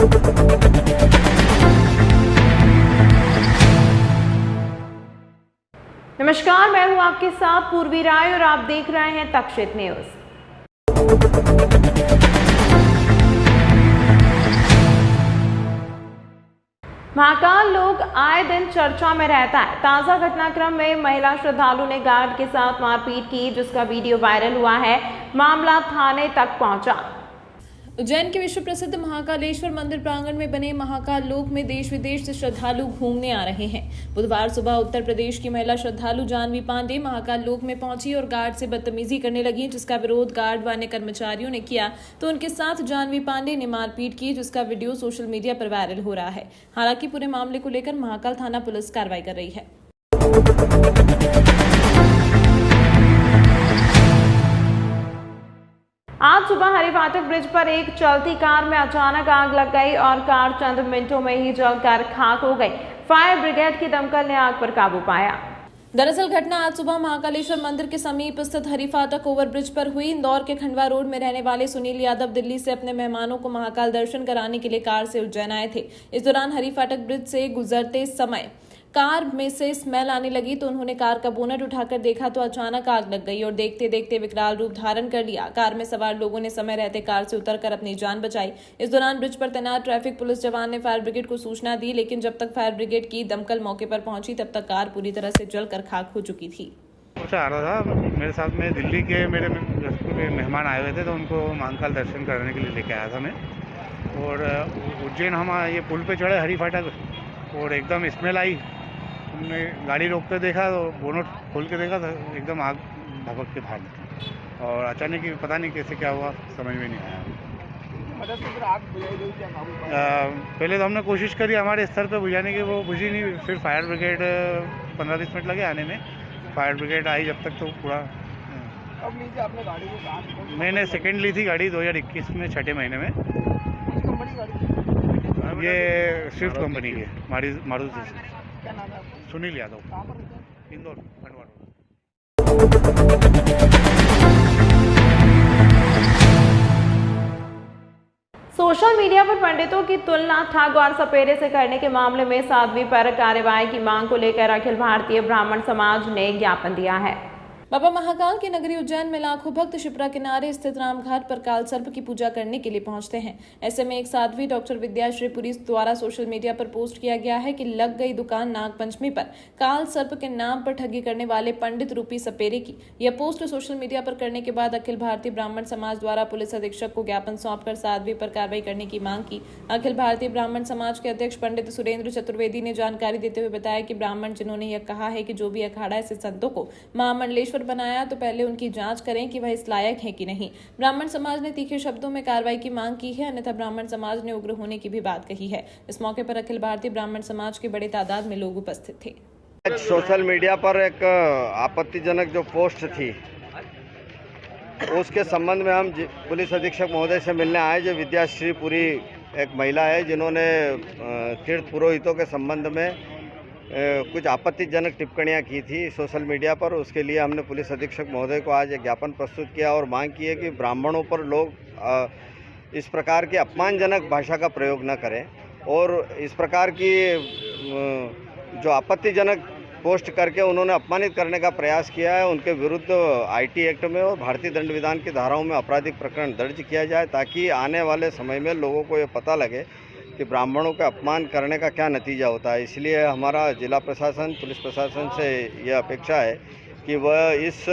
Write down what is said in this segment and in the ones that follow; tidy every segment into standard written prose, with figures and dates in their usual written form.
नमस्कार, मैं हूं आपके साथ पूर्वी राय और आप देख रहे हैं तक्षित न्यूज। महाकाल लोक आए दिन चर्चा में रहता है। ताजा घटनाक्रम में महिला श्रद्धालु ने गार्ड के साथ मारपीट की, जिसका वीडियो वायरल हुआ है। मामला थाने तक पहुंचा। उज्जैन के विश्व प्रसिद्ध महाकालेश्वर मंदिर प्रांगण में बने महाकाल लोक में देश विदेश से श्रद्धालु घूमने आ रहे हैं। बुधवार सुबह उत्तर प्रदेश की महिला श्रद्धालु जानवी पांडे महाकाल लोक में पहुंची और गार्ड से बदतमीजी करने लगी, जिसका विरोध गार्ड व अन्य कर्मचारियों ने किया तो उनके साथ जानवी पांडे ने मारपीट की, जिसका वीडियो सोशल मीडिया पर वायरल हो रहा है। हालांकि पूरे मामले को लेकर महाकाल थाना पुलिस कार्रवाई कर रही है। आज सुबह हरिफाटक ब्रिज पर एक चलती कार में अचानक आग लग गई और कार चंद मिनटों में ही जलकर खाक हो गई। फायर ब्रिगेड की दमकल ने आग पर काबू पाया। दरअसल घटना आज सुबह महाकालेश्वर मंदिर के समीप स्थित हरिफाटक ओवरब्रिज पर हुई। इंदौर के खंडवा रोड में रहने वाले सुनील यादव दिल्ली से अपने मेहमानों को महाकाल दर्शन कराने के लिए कार से उज्जैन आए थे। इस दौरान हरिफाटक ब्रिज से गुजरते समय कार में से स्मेल आने लगी तो उन्होंने कार का बोनट उठाकर देखा तो अचानक आग लग गई और देखते देखते विकराल रूप धारण कर लिया। कार में सवार लोगों ने समय रहते कार से उतरकर अपनी जान बचाई। इस दौरान ब्रिज पर तैनात ट्रैफिक पुलिस जवान ने फायर ब्रिगेड को सूचना दी, लेकिन जब तक फायर ब्रिगेड की दमकल मौके पर पहुंची तब तक कार पूरी तरह से जलकर खाक हो चुकी थी। आ रहा था मेरे साथ में दिल्ली के मेरे मेहमान आए हुए थे, तो उनको महाकाल दर्शन करने के लिए लेके आया था मैं। और उज्जैन हम ये पुल पे चढ़े हरिफाटक और एकदम स्मेल आई। हमने गाड़ी रोक कर देखा तो बोनट खोल के देखा तो एकदम आग भभक के बाहर निकली और अचानक ही पता नहीं कैसे क्या हुआ, समझ में नहीं आया। पहले तो हमने कोशिश करी हमारे स्तर पे बुझाने की, वो बुझी नहीं। फिर फायर ब्रिगेड 15-20 मिनट लगे आने में। फायर ब्रिगेड आई जब तक तो पूरा। अब लीजिए आपने गाड़ी को मैंने सेकंड ली थी गाड़ी 2021 में 6ठे महीने में। ये स्विफ्ट कंपनी की मारुति। क्या नाम है आपका? Sunil Yadav, Indore Khandwa road. Social media पर पंडितों की तुलना ठग और सपेरे से करने के मामले में 7वीं पर कार्रवाई की मांग को लेकर अखिल भारतीय ब्राह्मण समाज ने ज्ञापन दिया है। बाबा महाकाल के नगरी उज्जैन में लाखों भक्त शिप्रा किनारे स्थित रामघाट पर काल सर्प की पूजा करने के लिए पहुंचते हैं। ऐसे में एक साध्वी डॉक्टर विद्याश्री पुरी द्वारा सोशल मीडिया पर पोस्ट किया गया है कि लग गई दुकान नागपंचमी पर काल सर्प के नाम पर ठगी करने वाले पंडित रूपी सपेरे की। यह पोस्ट सोशल मीडिया पर करने के बाद अखिल भारतीय ब्राह्मण समाज द्वारा पुलिस अधीक्षक को ज्ञापन सौंपकर साध्वी पर कार्रवाई करने की मांग की। अखिल भारतीय ब्राह्मण समाज के अध्यक्ष पंडित सुरेंद्र चतुर्वेदी ने जानकारी देते हुए बताया कि ब्राह्मण जिन्होंने यह कहा है कि जो भी अखाड़ा ऐसे संतों को महामंडलेश्वर बनाया तो पहले उनकी जांच करें कि वह इस लायक है कि नहीं। ब्राह्मण समाज ने तीखे शब्दों में कार्रवाई की मांग की है, अन्यथा ब्राह्मण समाज ने उग्र होने की भी बात कही है। इस मौके पर अखिल भारतीय ब्राह्मण समाज के बड़े तादाद में लोग उपस्थित थे। सोशल मीडिया पर एक आपत्तिजनक जो पोस्ट थी उसके संबंध में हम पुलिस अधीक्षक महोदय से मिलने आए। जो विद्याश्री पुरी एक महिला है जिन्होंने तीर्थ पुरोहितों के संबंध में कुछ आपत्तिजनक टिप्पणियां की थी सोशल मीडिया पर। उसके लिए हमने पुलिस अधीक्षक महोदय को आज एक ज्ञापन प्रस्तुत किया और मांग की है कि ब्राह्मणों पर लोग इस प्रकार की अपमानजनक भाषा का प्रयोग न करें और इस प्रकार की जो आपत्तिजनक पोस्ट करके उन्होंने अपमानित करने का प्रयास किया है उनके विरुद्ध आईटी एक्ट में और भारतीय दंड विधान की धाराओं में आपराधिक प्रकरण दर्ज किया जाए, ताकि आने वाले समय में लोगों को ये पता लगे कि ब्राह्मणों का अपमान करने का क्या नतीजा होता है। इसलिए हमारा जिला प्रशासन, पुलिस प्रशासन से यह अपेक्षा है कि वह इस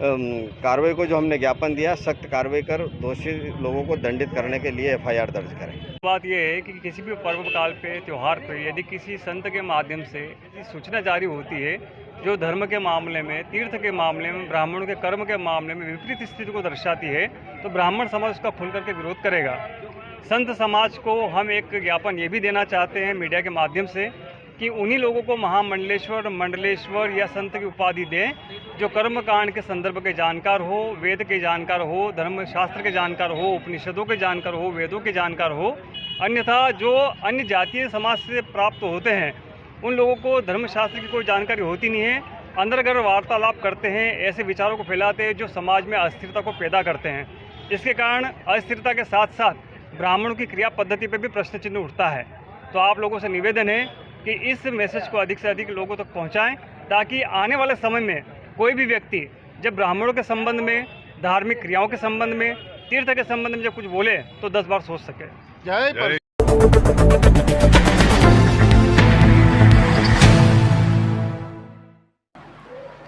कार्रवाई को जो हमने ज्ञापन दिया सख्त कार्रवाई कर दोषी लोगों को दंडित करने के लिए एफआईआर दर्ज करें। बात यह है कि किसी भी पर्व काल पे, त्यौहार पे यदि किसी संत के माध्यम से सूचना जारी होती है जो धर्म के मामले में, तीर्थ के मामले में, ब्राह्मणों के कर्म के मामले में विपरीत स्थिति को दर्शाती है, तो ब्राह्मण समाज उसका खुल करके विरोध करेगा। संत समाज को हम एक ज्ञापन ये भी देना चाहते हैं मीडिया के माध्यम से कि उन्हीं लोगों को महामंडलेश्वर, मंडलेश्वर या संत की उपाधि दें जो कर्मकांड के संदर्भ के जानकार हो, वेद के जानकार हो, धर्मशास्त्र के जानकार हो, उपनिषदों के जानकार हो, वेदों के जानकार हो। अन्यथा जो अन्य जातीय समाज से प्राप्त होते हैं उन लोगों को धर्मशास्त्र की कोई जानकारी होती नहीं है, अंदरगर वार्तालाप करते हैं, ऐसे विचारों को फैलाते हैं जो समाज में अस्थिरता को पैदा करते हैं। इसके कारण अस्थिरता के साथ साथ ब्राह्मणों की क्रिया पद्धति पे भी प्रश्न चिन्ह उठता है। तो आप लोगों से निवेदन है कि इस मैसेज को अधिक से अधिक लोगों तक पहुंचाएं, ताकि आने वाले समय में कोई भी व्यक्ति जब ब्राह्मणों के संबंध में, धार्मिक क्रियाओं के संबंध में, तीर्थ के संबंध में जब कुछ बोले तो 10 बार सोच सके। जय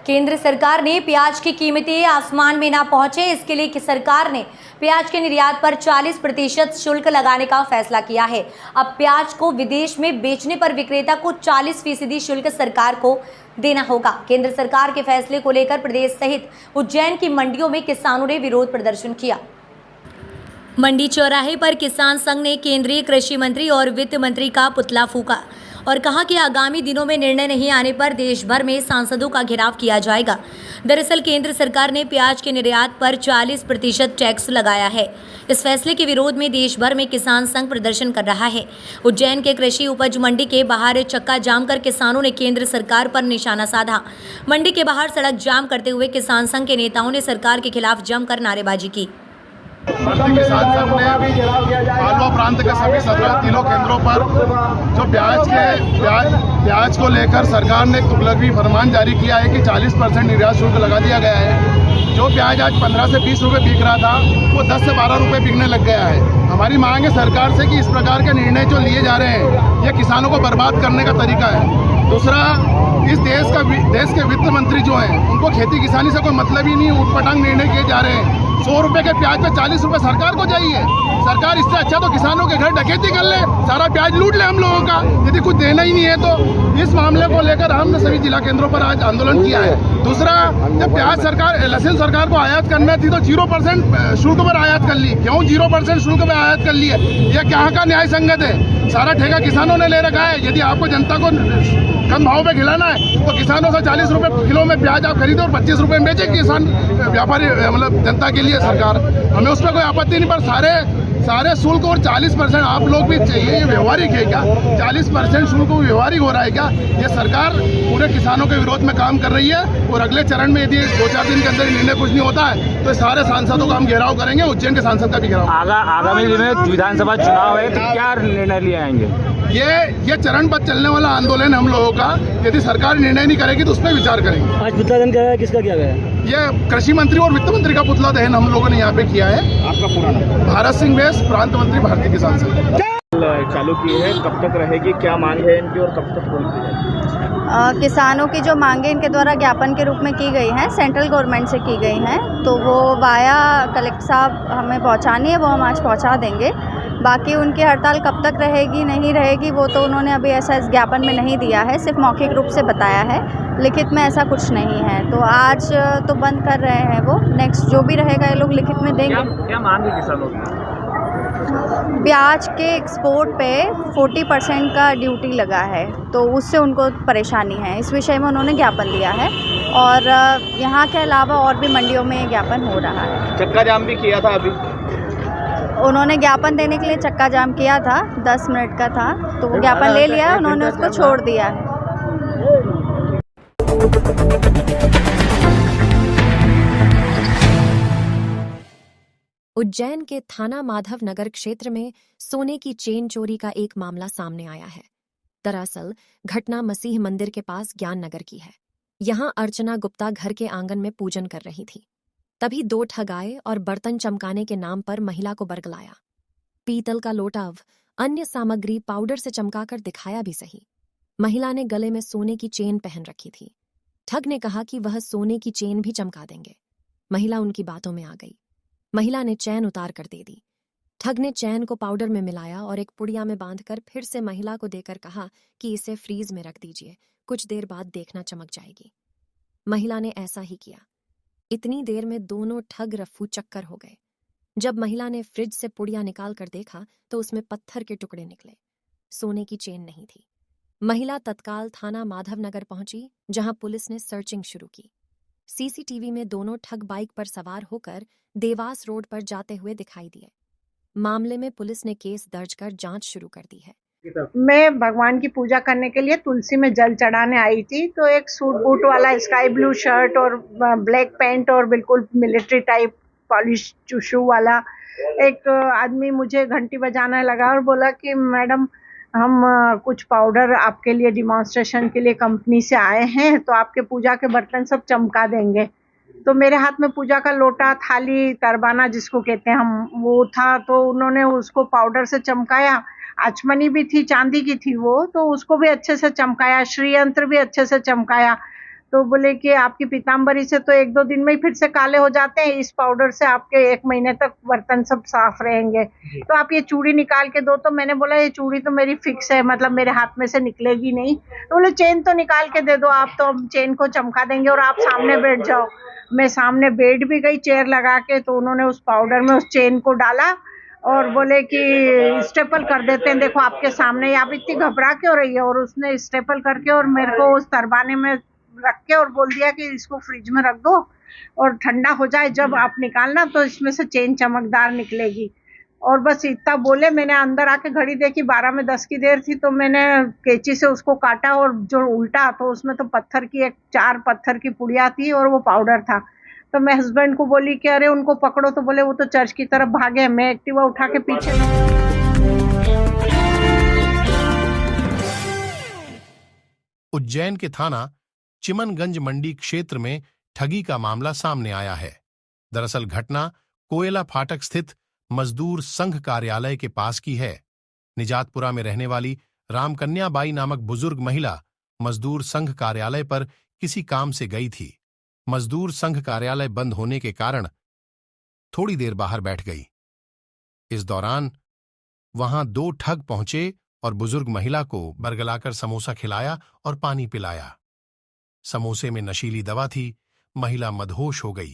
केंद्र सरकार ने प्याज की कीमतें आसमान में ना पहुंचे, इसके लिए कि सरकार ने प्याज के निर्यात पर 40% शुल्क लगाने का फैसला किया है। अब प्याज को विदेश में बेचने पर विक्रेता को 40% शुल्क सरकार को देना होगा। केंद्र सरकार के फैसले को लेकर प्रदेश सहित उज्जैन की मंडियों में किसानों ने विरोध प्रदर्शन किया। मंडी चौराहे पर किसान संघ ने केंद्रीय कृषि मंत्री और वित्त मंत्री का पुतला फूंका और कहा कि आगामी दिनों में निर्णय नहीं आने पर देश भर में सांसदों का घेराव किया जाएगा। दरअसल केंद्र सरकार ने प्याज के निर्यात पर 40% टैक्स लगाया है। इस फैसले के विरोध में देश भर में किसान संघ प्रदर्शन कर रहा है। उज्जैन के कृषि उपज मंडी के बाहर चक्का जाम कर किसानों ने केंद्र सरकार पर निशाना साधा। मंडी के बाहर सड़क जाम करते हुए किसान संघ के नेताओं ने सरकार के खिलाफ जमकर नारेबाजी की। भारतीय किसान संघ ने मालवा प्रांत के सभी 17 किलो केंद्रों पर जो प्याज को लेकर सरकार ने एक तुगलकी फरमान जारी किया है कि 40% निर्यात शुल्क लगा दिया गया है। जो प्याज आज 15 से 20 रुपए बिक रहा था वो 10 से 12 रुपए बिकने लग गया है। हमारी मांग है सरकार से कि इस प्रकार के निर्णय जो लिए जा रहे हैं ये किसानों को बर्बाद करने का तरीका है। दूसरा, इस देश के वित्त मंत्री जो हैं उनको खेती किसानी से कोई मतलब ही नहीं, उटपटांग निर्णय किए जा रहे हैं। 100 रुपए के प्याज पे 40 रुपए सरकार को चाहिए। सरकार इससे अच्छा तो किसानों के घर डकैती कर ले, सारा प्याज लूट ले हम लोगों का, यदि कुछ देना ही नहीं है तो। इस मामले को लेकर हमने सभी जिला केंद्रों पर आज आंदोलन किया है। दूसरा, जब प्याज सरकार लहसुन सरकार को आयात करना थी तो 0% शुल्क पर आयात कर ली। क्यों 0% शुल्क पर आयात कर ली है? यह कहाँ का न्याय संगत है? सारा ठेका किसानों ने ले रखा है। यदि आपको जनता को कम भाव पे खिलाना है तो किसानों से 40 रुपए किलो में प्याज आप खरीदो और 25 रुपए में बेचे किसान व्यापारी, मतलब जनता के लिए सरकार। हमें उसमें कोई आपत्ति नहीं, पर सारे शुल्क और 40% आप लोग भी चाहिए, ये व्यवहारिक है क्या? 40% शुल्क व्यवहारिक हो रहा है क्या? ये सरकार पूरे किसानों के विरोध में काम कर रही है और अगले चरण में यदि 2-4 दिन के अंदर निर्णय कुछ नहीं होता है तो सारे सांसदों का हम घेराव करेंगे। उज्जैन के सांसद का भी घेराव। आगामी दिन में विधानसभा चुनाव है तो क्या निर्णय लिए आएंगे? ये चरणबद्ध चलने वाला आंदोलन हम लोगों का। यदि सरकार निर्णय नहीं करेगी तो उस पर विचार करेंगे। आज पुतला दहन किया, किसका किया गया? ये कृषि मंत्री और वित्त मंत्री का पुतला दहन हम लोगों ने यहाँ पे किया है। आपका पूरा नाम? भारत सिंह बेस, प्रांत मंत्री, भारतीय किसान संघ। चालू की है, कब तक रहेगी, क्या मांग है इनकी और कब तक पूरी की जाएगी? किसानों की जो मांगे इनके द्वारा ज्ञापन के रूप में की गई हैं, सेंट्रल गवर्नमेंट से की गई हैं, तो वो वाया कलेक्टर साहब हमें पहुंचानी है, वो हम आज पहुंचा देंगे। बाकी उनकी हड़ताल कब तक रहेगी नहीं रहेगी वो तो उन्होंने अभी ऐसा इस ज्ञापन में नहीं दिया है, सिर्फ मौखिक रूप से बताया है, लिखित में ऐसा कुछ नहीं है। तो आज तो बंद कर रहे हैं वो, नेक्स्ट जो भी रहेगा ये लोग लिखित में देंगे। क्या मांग है किसानों की? प्याज के एक्सपोर्ट पे 40% का ड्यूटी लगा है, तो उससे उनको परेशानी है। इस विषय में उन्होंने ज्ञापन दिया है और यहाँ के अलावा और भी मंडियों में ये ज्ञापन हो रहा है। चक्का जाम भी किया था अभी? उन्होंने ज्ञापन देने के लिए चक्का जाम किया था, 10 मिनट का था, तो वो ज्ञापन ले लिया, उन्होंने उसको छोड़ दिया है। उज्जैन के थाना माधव नगर क्षेत्र में सोने की चेन चोरी का एक मामला सामने आया है। दरअसल घटना मसीह मंदिर के पास ज्ञान नगर की है। यहां अर्चना गुप्ता घर के आंगन में पूजन कर रही थी, तभी 2 ठग आए और बर्तन चमकाने के नाम पर महिला को बरगलाया। पीतल का लोटा अन्य सामग्री पाउडर से चमकाकर दिखाया भी सही। महिला ने गले में सोने की चेन पहन रखी थी। ठग ने कहा कि वह सोने की चेन भी चमका देंगे। महिला उनकी बातों में आ गई। महिला ने चैन उतार कर दे दी। ठग ने चैन को पाउडर में मिलाया और एक पुड़िया में बांधकर फिर से महिला को देकर कहा कि इसे फ्रीज में रख दीजिए, कुछ देर बाद देखना चमक जाएगी। महिला ने ऐसा ही किया। इतनी देर में दोनों ठग रफ्फू चक्कर हो गए। जब महिला ने फ्रिज से पुड़िया निकाल कर देखा तो उसमें पत्थर के टुकड़े निकले, सोने की चेन नहीं थी। महिला तत्काल थाना माधवनगर पहुंची, जहां पुलिस ने सर्चिंग शुरू की। सीसीटीवी में दोनों ठग बाइक पर सवार होकर देवास रोड पर जाते हुए दिखाई दिए। मामले में पुलिस ने केस दर्ज कर जांच शुरू कर दी है। मैं भगवान की पूजा करने के लिए तुलसी में जल चढ़ाने आई थी, तो एक सूट बूट वाला स्काई ब्लू शर्ट और ब्लैक पैंट और बिल्कुल मिलिट्री टाइप पॉलिश शू वाला एक आदमी मुझे घंटी बजाने लगा और बोला कि मैडम हम कुछ पाउडर आपके लिए डिमॉन्स्ट्रेशन के लिए कंपनी से आए हैं, तो आपके पूजा के बर्तन सब चमका देंगे। तो मेरे हाथ में पूजा का लोटा, थाली, तरबाना जिसको कहते हैं हम, वो था। तो उन्होंने उसको पाउडर से चमकाया। आचमनी भी थी, चांदी की थी वो, तो उसको भी अच्छे से चमकाया। श्रीयंत्र भी अच्छे से चमकाया। तो बोले कि आपकी पीताम्बरी से तो 1-2 दिन में ही फिर से काले हो जाते हैं, इस पाउडर से आपके 1 महीने तक बर्तन सब साफ रहेंगे। तो आप ये चूड़ी निकाल के दो। तो मैंने बोला ये चूड़ी तो मेरी फिक्स है, मतलब मेरे हाथ में से निकलेगी नहीं। तो बोले चेन तो निकाल के दे दो आप, तो हम चेन को चमका देंगे और आप सामने बैठ जाओ। मैं सामने बैठ भी गई चेयर लगा के। तो उन्होंने उस पाउडर में उस चेन को डाला और बोले कि स्टेपल कर देते हैं, देखो आपके सामने, आप इतनी घबरा क्यों रही है। और उसने स्टेपल करके और मेरे को उस तरबाने में रख के और बोल दिया कि इसको फ्रिज में रख दो और ठंडा हो जाए, जब आप निकालना तो इसमें से चेन चमकदार निकलेगी। और बस इतना बोले। मैंने अंदर आके घड़ी देखी, 12 में 10 की देर थी। तो मैंने कैंची से उसको काटा और जो उल्टा तो उसमें तो पत्थर की 4 पत्थर की पुड़िया थी और वो पाउडर था। तो मैं हस्बैंड को बोली कि अरे उनको पकड़ो। तो बोले वो तो चर्च की तरफ भागे। मैं एक्टिवा उठा के पीछे। उज्जैन के थाना चिमनगंज मंडी क्षेत्र में ठगी का मामला सामने आया है। दरअसल घटना कोयला फाटक स्थित मजदूर संघ कार्यालय के पास की है। निजातपुरा में रहने वाली रामकन्या बाई नामक बुजुर्ग महिला मजदूर संघ कार्यालय पर किसी काम से गई थी। मजदूर संघ कार्यालय बंद होने के कारण थोड़ी देर बाहर बैठ गई। इस दौरान वहां 2 ठग पहुंचे और बुजुर्ग महिला को बरगलाकर समोसा खिलाया और पानी पिलाया। समोसे में नशीली दवा थी। महिला मदहोश हो गई।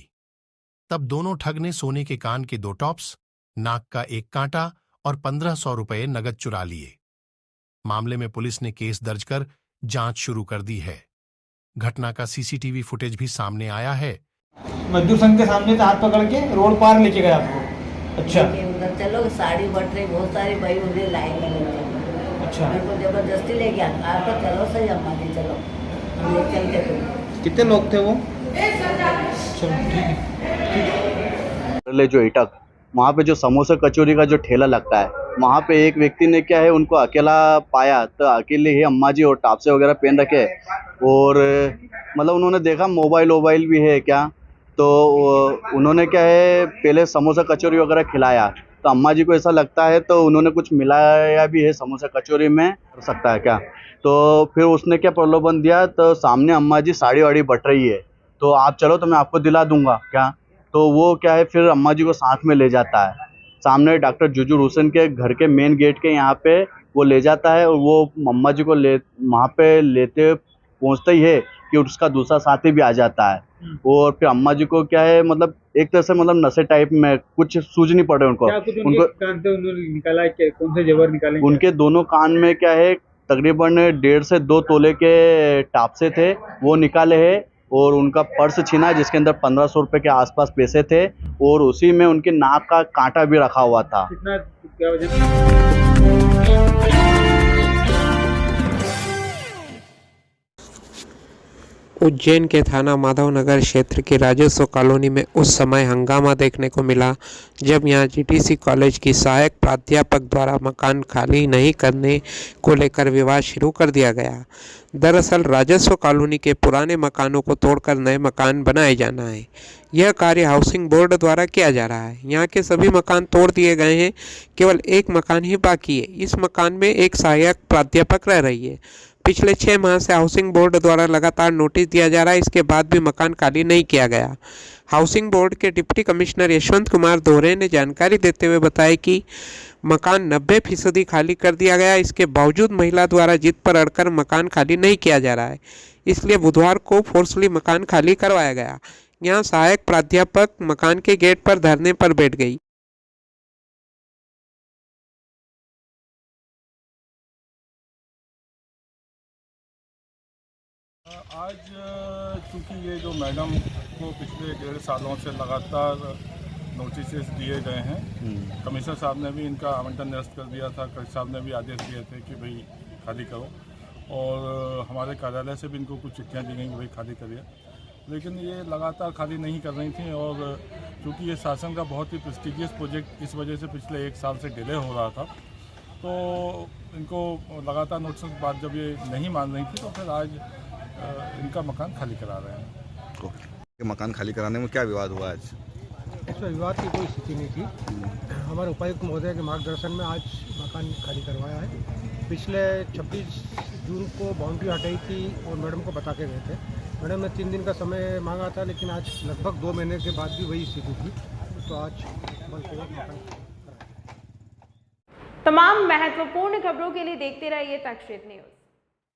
तब दोनों ठग ने सोने के कान के 2 टॉप्स, नाक का 1 कांटा और 1500 रुपये नगद चुरा लिए। मामले में पुलिस ने केस दर्ज कर जांच शुरू कर दी है। घटना का सीसीटीवी फुटेज भी सामने आया है। मजदूर संघ के सामने से हाथ पकड़ के रोड पार लेके गया आपको? अच्छा, उधर चलो, साड़ी बट रही बहुत सारी, भाई मुझे लाइन में लग। अच्छा, मेरे को जबरदस्ती ले गया। आपको चलो सही अम्मा जी, चलो हम ले चलते थे। कितने लोग थे वो? चलो ठीक है। जो इटक वहाँ पे जो समोसा कचौरी का जो ठेला लगता है, वहाँ पे एक व्यक्ति ने क्या है उनको अकेला पाया। तो अकेले ही अम्मा जी और टापसे वगैरह पहन रखे और मतलब उन्होंने देखा मोबाइल भी है क्या। तो उन्होंने क्या है पहले समोसा कचौरी वगैरह खिलाया। तो अम्मा जी को ऐसा लगता है तो उन्होंने कुछ मिलाया भी है समोसा कचौरी में, हो सकता है क्या। तो फिर उसने क्या प्रलोभन दिया, तो सामने अम्मा जी साड़ी वाड़ी बट रही है, तो आप चलो तो मैं आपको दिला दूंगा क्या। तो वो क्या है फिर अम्मा जी को साथ में ले जाता है। सामने डॉक्टर जुजुर हुसैन के घर के मेन गेट के यहाँ पे वो ले जाता है और वो अम्मा जी को वहाँ पे लेते पहुँचते ही है कि उसका दूसरा साथी भी आ जाता है। और फिर अम्मा जी को क्या है मतलब एक तरह से मतलब नशे टाइप में कुछ सूझ नहीं पड़े उनको। निकाला कौन से जेवर निकाले? उनके दोनों कान में क्या है तकरीबन 1.5 से 2 तोले के टापसे थे, वो निकाले हैं। और उनका पर्स छीना जिसके अंदर 1500 रुपये के आसपास पैसे थे और उसी में उनके नाक का कांटा भी रखा हुआ था। उज्जैन के थाना माधवनगर क्षेत्र की राजस्व कॉलोनी में उस समय हंगामा देखने को मिला जब यहां जीटीसी कॉलेज की सहायक प्राध्यापक द्वारा मकान खाली नहीं करने को लेकर विवाद शुरू कर दिया गया। दरअसल राजस्व कॉलोनी के पुराने मकानों को तोड़कर नए मकान बनाए जाना है। यह कार्य हाउसिंग बोर्ड द्वारा किया जा रहा है। यहाँ के सभी मकान तोड़ दिए गए हैं, केवल एक मकान ही बाकी है। इस मकान में एक सहायक प्राध्यापक रह रही है। पिछले 6 माह से हाउसिंग बोर्ड द्वारा लगातार नोटिस दिया जा रहा है, इसके बाद भी मकान खाली नहीं किया गया। हाउसिंग बोर्ड के डिप्टी कमिश्नर यशवंत कुमार दोहरे ने जानकारी देते हुए बताया कि मकान 90% खाली कर दिया गया। इसके बावजूद महिला द्वारा जिद पर अड़कर मकान खाली नहीं किया जा रहा है, इसलिए बुधवार को फोर्सली मकान खाली करवाया गया। यहाँ सहायक प्राध्यापक मकान के गेट पर धरने पर बैठ गई। आज चूँकि ये जो मैडम को पिछले 1.5 सालों से लगातार नोटिस दिए गए हैं, कमिश्नर साहब ने भी इनका आवंटन निरस्त कर दिया था। कलेक्टर साहब ने भी आदेश दिए थे कि भाई खाली करो और हमारे कार्यालय से भी इनको कुछ चिट्ठियाँ दी गई कि भाई खाली करिए, लेकिन ये लगातार खाली नहीं कर रही थी। और क्योंकि ये शासन का बहुत ही प्रेस्टिजियस प्रोजेक्ट इस वजह से पिछले 1 साल से डिले हो रहा था, तो इनको लगातार नोटिस के बाद जब ये नहीं मान रही थी तो फिर आज इनका मकान खाली करा रहे हैं। मकान खाली कराने में क्या विवाद हुआ आज? इसमें विवाद की कोई स्थिति नहीं थी। हमारे उपायुक्त महोदय के मार्गदर्शन में आज मकान खाली करवाया है। पिछले 26 जून को बाउंड्री हटाई थी और मैडम को बता के गए थे। मैडम ने 3 दिन का समय मांगा था, लेकिन आज लगभग 2 महीने के बाद भी वही स्थिति थी, तो आज बलपूर्वक मकान। तमाम महत्वपूर्ण खबरों के लिए देखते रहिए तक्षशित न्यूज।